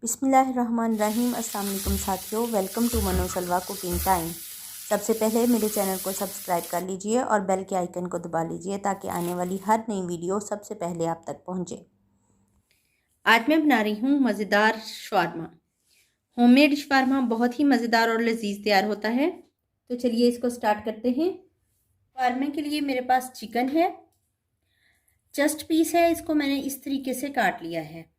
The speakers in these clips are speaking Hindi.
बिस्मिल्लाहिर्रहमानिर्रहीम। अस्सलाम वालेकुम साथियों, वेलकम टू मनो सलवा कुकिंग टाइम। सबसे पहले मेरे चैनल को सब्सक्राइब कर लीजिए और बेल के आइकन को दबा लीजिए ताकि आने वाली हर नई वीडियो सबसे पहले आप तक पहुंचे। आज मैं बना रही हूँ मज़ेदार शवारमा। होममेड शवारमा बहुत ही मज़ेदार और लजीज तैयार होता है। तो चलिए इसको स्टार्ट करते हैं। शवारमे के लिए मेरे पास चिकन है, चस्ट पीस है। इसको मैंने इस तरीके से काट लिया है।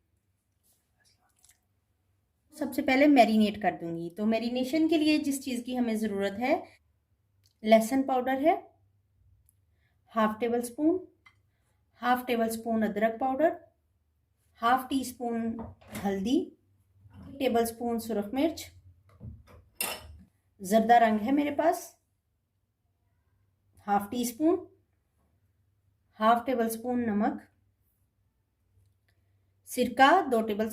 सबसे पहले मैरिनेट कर दूंगी। तो मैरिनेशन के लिए जिस चीज़ की हमें ज़रूरत है, लहसुन पाउडर है हाफ टेबल स्पून अदरक पाउडर, हाफ टी स्पून हल्दी, टेबल स्पून सुरख मिर्च, जर्दा रंग है मेरे पास half teaspoon, half tablespoon नमक, सिरका 2 टेबल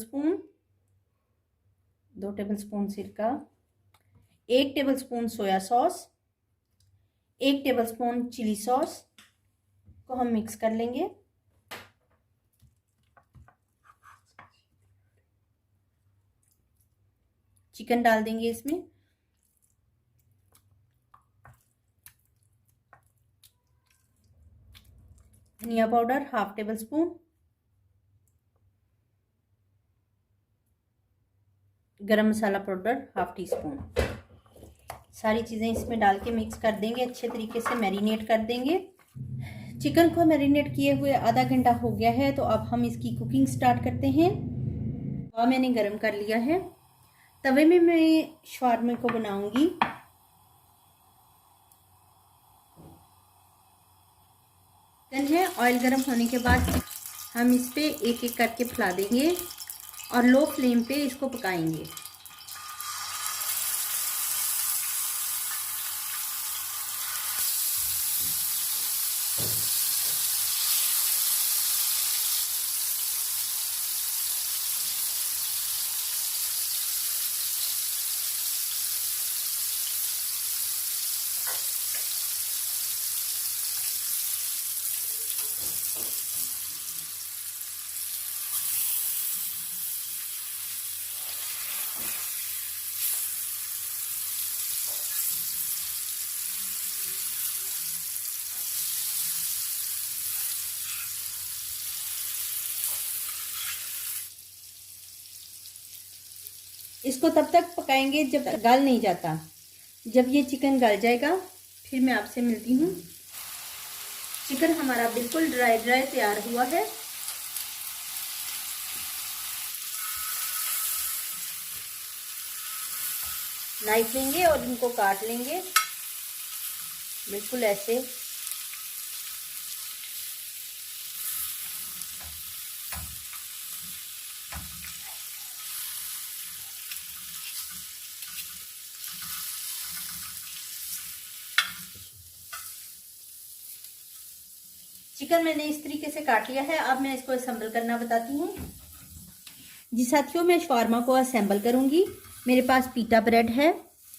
स्पून सिरका, 1 tablespoon soya sauce, 1 tablespoon chilli sauce को हम मिक्स कर लेंगे। चिकन डाल देंगे इसमें। धनिया पाउडर हाफ टेबल स्पून, गरम मसाला पाउडर हाफ टी स्पून। सारी चीज़ें इसमें डाल के मिक्स कर देंगे, अच्छे तरीके से मैरिनेट कर देंगे। चिकन को मैरिनेट किए हुए आधा घंटा हो गया है। तो अब हम इसकी कुकिंग स्टार्ट करते हैं। तवा मैंने गरम कर लिया है। तवे में मैं शवारमे को बनाऊंगी। चिकन है, ऑयल गरम होने के बाद हम इस पे एक एक करके फैला देंगे और लो फ्लेम पे इसको पकाएंगे। इसको तब तक पकाएंगे जब तक गल नहीं जाता। जब ये चिकन गल जाएगा फिर मैं आपसे मिलती हूँ। चिकन हमारा बिल्कुल ड्राई तैयार हुआ है। नाइफ लेंगे और इनको काट लेंगे बिल्कुल ऐसे। चिकन मैंने इस तरीके से काट लिया है। अब मैं इसको असेंबल करना बताती हूँ। जी साथियों, मैं शवारमा को असेंबल करूँगी। मेरे पास पीटा ब्रेड है,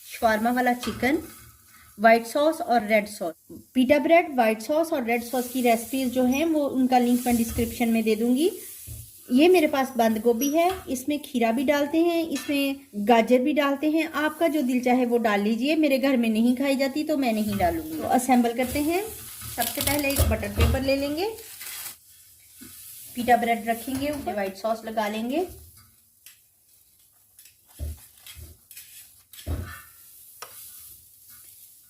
शवारमा वाला चिकन, वाइट सॉस और रेड सॉस। पीटा ब्रेड, वाइट सॉस और रेड सॉस की रेसिपीज जो हैं वो उनका लिंक मैं डिस्क्रिप्शन में दे दूँगी। ये मेरे पास बंद गोभी है, इसमें खीरा भी डालते हैं, इसमें गाजर भी डालते हैं। आपका जो दिल चाहे वो डाल लीजिए। मेरे घर में नहीं खाई जाती तो मैं नहीं डालूंगी। तो असेंबल करते हैं। सबसे पहले एक बटर पेपर ले लेंगे, पीटा ब्रेड रखेंगे, ऊपर वाइट सॉस लगा लेंगे।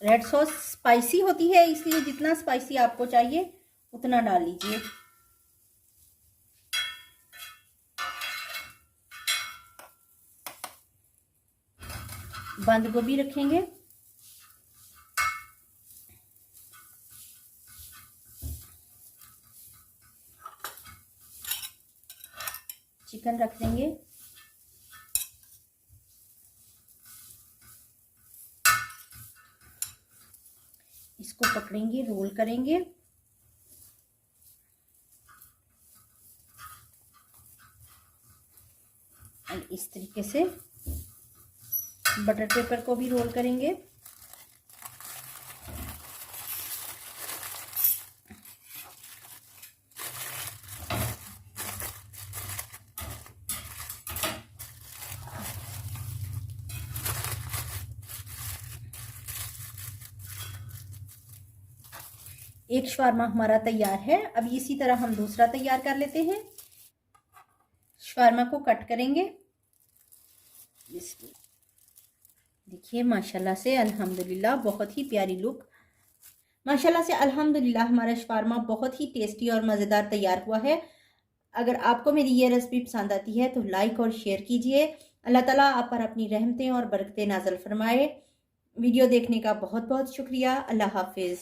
रेड सॉस स्पाइसी होती है, इसलिए जितना स्पाइसी आपको चाहिए उतना डाल लीजिए। बंद गोभी रखेंगे, चिकन रख देंगे, इसको पकड़ेंगे, रोल करेंगे और इस तरीके से बटर पेपर को भी रोल करेंगे। एक शवारमा हमारा तैयार है। अब इसी तरह हम दूसरा तैयार कर लेते हैं। शवारमा को कट करेंगे। देखिए माशाल्लाह से अल्हम्दुलिल्लाह बहुत ही प्यारी लुक। माशाल्लाह से अल्हम्दुलिल्लाह हमारा शवारमा बहुत ही टेस्टी और मज़ेदार तैयार हुआ है। अगर आपको मेरी ये रेसिपी पसंद आती है तो लाइक और शेयर कीजिए। अल्लाह ताला आप पर अपनी रहमतें और बरकतें नाज़िल फरमाए। वीडियो देखने का बहुत बहुत शुक्रिया। अल्लाह हाफिज़।